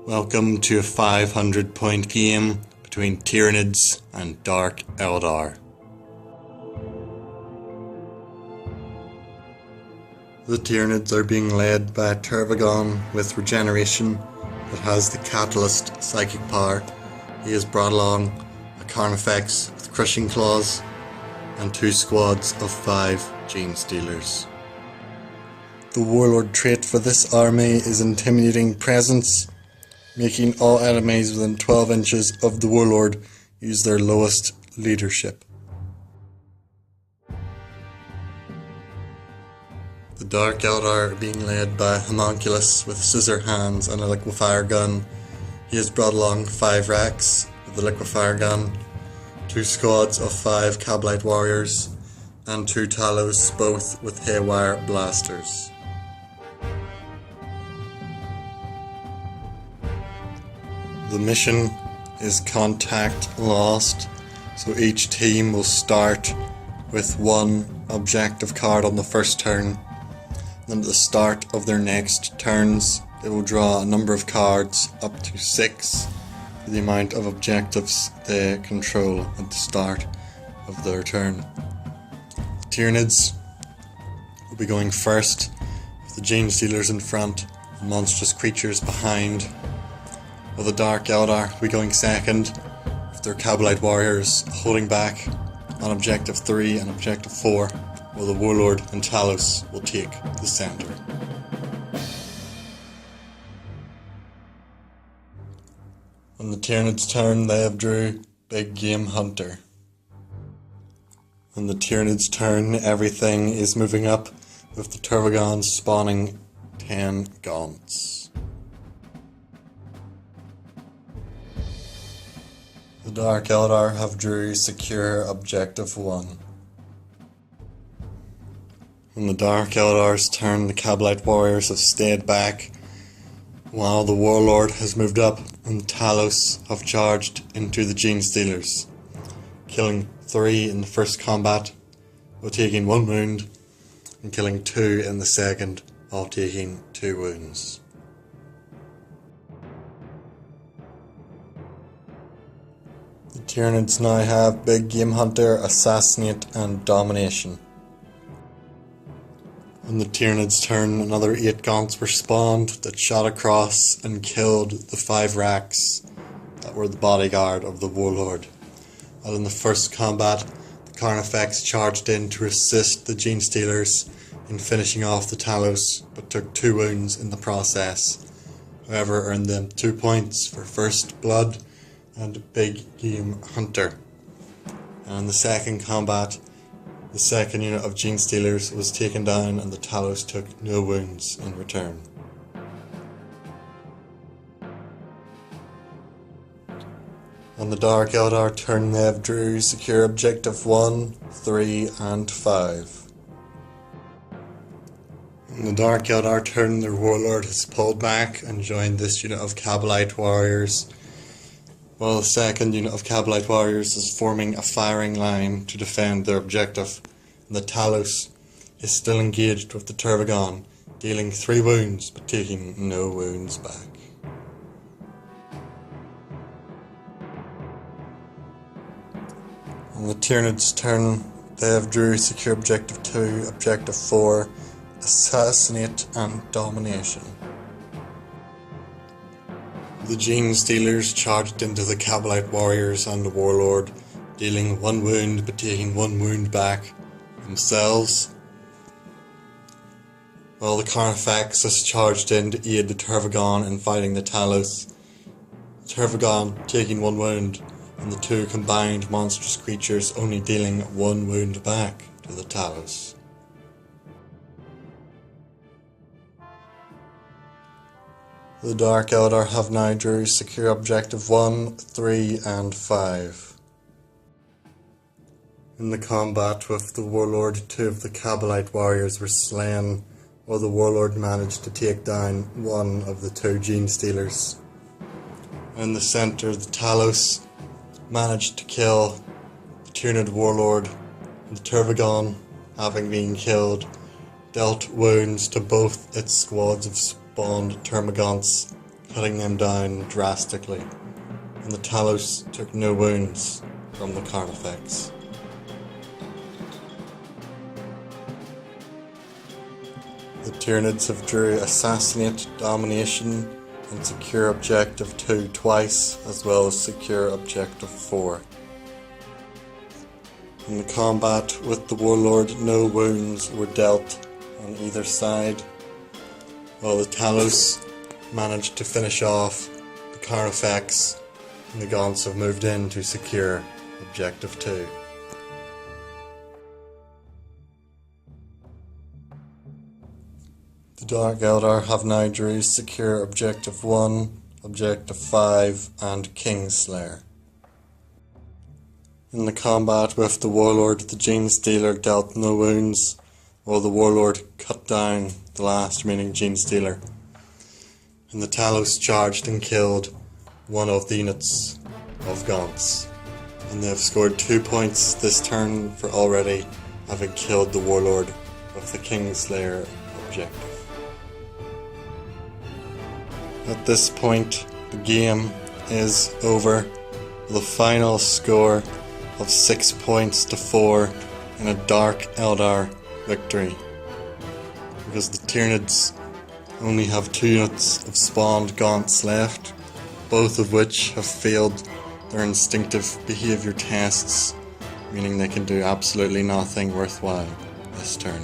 Welcome to a 500 point game between Tyranids and Dark Eldar. The Tyranids are being led by a Tervagon with regeneration that has the Catalyst psychic power. He has brought along a Carnifex with crushing claws and 2 squads of 5 Gene Stealers. The Warlord trait for this army is Intimidating Presence, making all enemies within 12 inches of the Warlord use their lowest leadership. The Dark Eldar are being led by a Homunculus with scissor hands and a liquefier gun. He has brought along 5 racks with the liquefier gun, 2 squads of 5 Cabalite warriors, and 2 Talos, both with haywire blasters. The mission is Contact Lost, so each team will start with 1 objective card on the first turn. Then at the start of their next turns, they will draw a number of cards up to 6 for the amount of objectives they control at the start of their turn. The Tyranids will be going first, with the Gene Stealers in front and monstrous creatures behind, while the Dark Eldar will be going second, with their Cabalite warriors holding back on Objective 3 and Objective 4, while the Warlord and Talos will take the centre. On the Tyranids' turn, they have drew Big Game Hunter. On the Tyranids' turn, everything is moving up, with the Tervagons spawning 10 gaunts. The Dark Eldar have drew Secure Objective 1. On the Dark Eldar's turn, the Cabalite warriors have stayed back, while the Warlord has moved up and the Talos have charged into the Gene Stealers, killing 3 in the first combat while taking 1 wound, and killing 2 in the second while taking 2 wounds. The Tyranids now have Big Game Hunter, Assassinate and Domination. On the Tyranids' turn, another 8 gaunts were spawned that shot across and killed the 5 racks that were the bodyguard of the Warlord. While in the first combat, the Carnifex charged in to assist the Gene Stealers in finishing off the Talos, but took 2 wounds in the process. However, earned them 2 points for First Blood and Big Game Hunter. And in the second combat, the second unit of Gene Stealers was taken down and the Talos took no wounds in return. On the Dark Eldar turn, they have drew Secure Objective 1, 3 and 5. On the Dark Eldar turn, their Warlord has pulled back and joined this unit of Cabalite warriors, while the second unit of Cabalite warriors is forming a firing line to defend their objective, and the Talos is still engaged with the Tervagon, dealing 3 wounds but taking no wounds back. On the Tyranids' turn, they have drew Secure Objective 2, Objective 4, Assassinate and Domination. The Gene Stealers charged into the Cabalite warriors and the Warlord, dealing 1 wound but taking 1 wound back themselves, while the Carnifex has charged in to aid the Tervagon in fighting the Talos. The Tervagon taking 1 wound, and the 2 combined monstrous creatures only dealing 1 wound back to the Talos. The Dark Eldar have now drew Secure Objective 1, 3 and 5. In the combat with the Warlord, 2 of the Cabalite warriors were slain, while the Warlord managed to take down 1 of the 2 Gene Stealers. In the centre, the Talos managed to kill the Tyranid Warlord, and the Tervagon, having been killed, dealt wounds to both its squads of spawned termagants cutting them down drastically, and the Talos took no wounds from the Carnifex. The Tyranids have drew Assassinate, Domination, and Secure Objective 2 twice, as well as Secure Objective 4. In the combat with the Warlord, no wounds were dealt on either side, while the Talos managed to finish off the Carnifex, and the Gaunts have moved in to secure Objective 2. The Dark Eldar have now drew secure Objective 1, Objective 5 and Kingslayer. In the combat with the Warlord, the Genestealer dealt no wounds, while the Warlord cut down the last remaining Genestealer, and the Talos charged and killed one of the units of Gaunts, and they have scored 2 points this turn for already having killed the Warlord with the Kingslayer objective. At this point, the game is over with a final score of 6 points to 4 in a Dark Eldar victory, because the Tyranids only have 2 units of spawned Gaunts left, both of which have failed their instinctive behaviour tests, meaning they can do absolutely nothing worthwhile this turn.